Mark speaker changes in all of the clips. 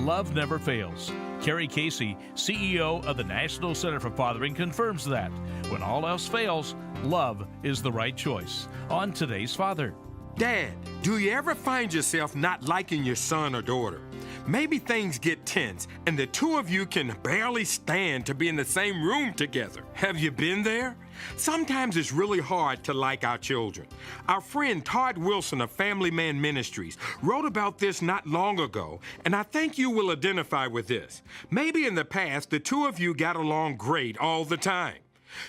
Speaker 1: love never fails. Carey Casey, CEO of the National Center for Fathering, confirms that when all else fails, love is the right choice. On Today's Father.
Speaker 2: Dad, do you ever find yourself not liking your son or daughter? Maybe things get tense and the two of you can barely stand to be in the same room together. Have you been there? Sometimes it's really hard to like our children. Our friend Todd Wilson of Family Man Ministries wrote about this not long ago, and I think you will identify with this. Maybe in the past, the two of you got along great all the time.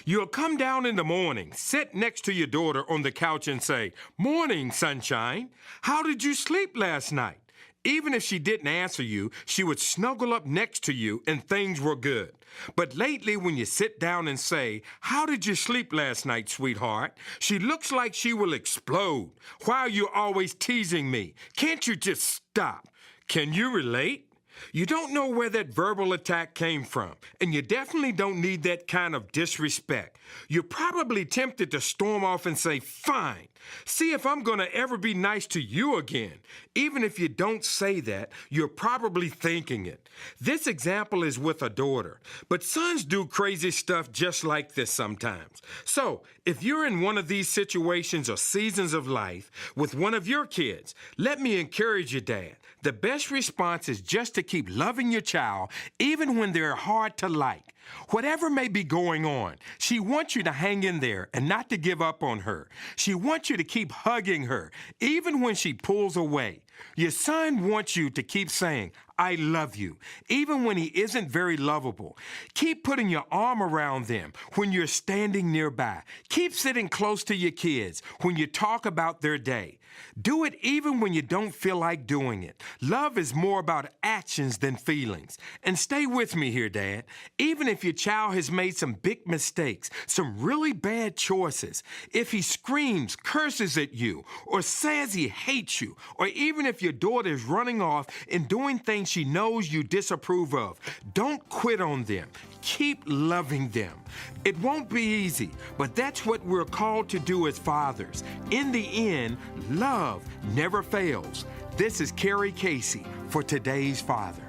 Speaker 2: You'll come down in the morning, sit next to your daughter on the couch and say, "Morning, sunshine. How did you sleep last night?" Even if she didn't answer you, she would snuggle up next to you and things were good. But lately, when you sit down and say, "How did you sleep last night, sweetheart?" she looks like she will explode. "Why are you always teasing me? Can't you just stop?" Can you relate? You don't know where that verbal attack came from, and you definitely don't need that kind of disrespect. You're probably tempted to storm off and say, "Fine, see if I'm going to ever be nice to you again." Even if you don't say that, you're probably thinking it. This example is with a daughter, but sons do crazy stuff just like this sometimes. So, if you're in one of these situations or seasons of life with one of your kids, let me encourage you, Dad. The best response is just to keep loving your child, even when they're hard to like. Whatever may be going on, she wants you to hang in there and not to give up on her. She wants you to keep hugging her, even when she pulls away. Your son wants you to keep saying, "I love you," even when he isn't very lovable. Keep putting your arm around them when you're standing nearby. Keep sitting close to your kids when you talk about their day. Do it even when you don't feel like doing it. Love is more about actions than feelings. And stay with me here, Dad. Even if your child has made some big mistakes, some really bad choices, if he screams, curses at you, or says he hates you, or even if your daughter is running off and doing things she knows you disapprove of, don't quit on them. Keep loving them. It won't be easy, but that's what we're called to do as fathers. In the end, love never fails. This is Carey Casey for Today's Father.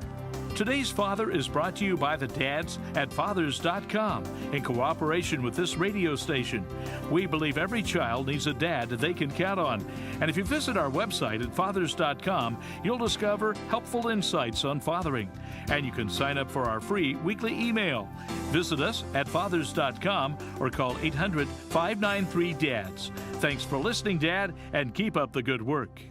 Speaker 1: Today's Father is brought to you by the dads at fathers.com in cooperation with this radio station. We believe every child needs a dad that they can count on. And if you visit our website at fathers.com, you'll discover helpful insights on fathering. And you can sign up for our free weekly email. Visit us at fathers.com or call 800-593-DADS. Thanks for listening, Dad, and keep up the good work.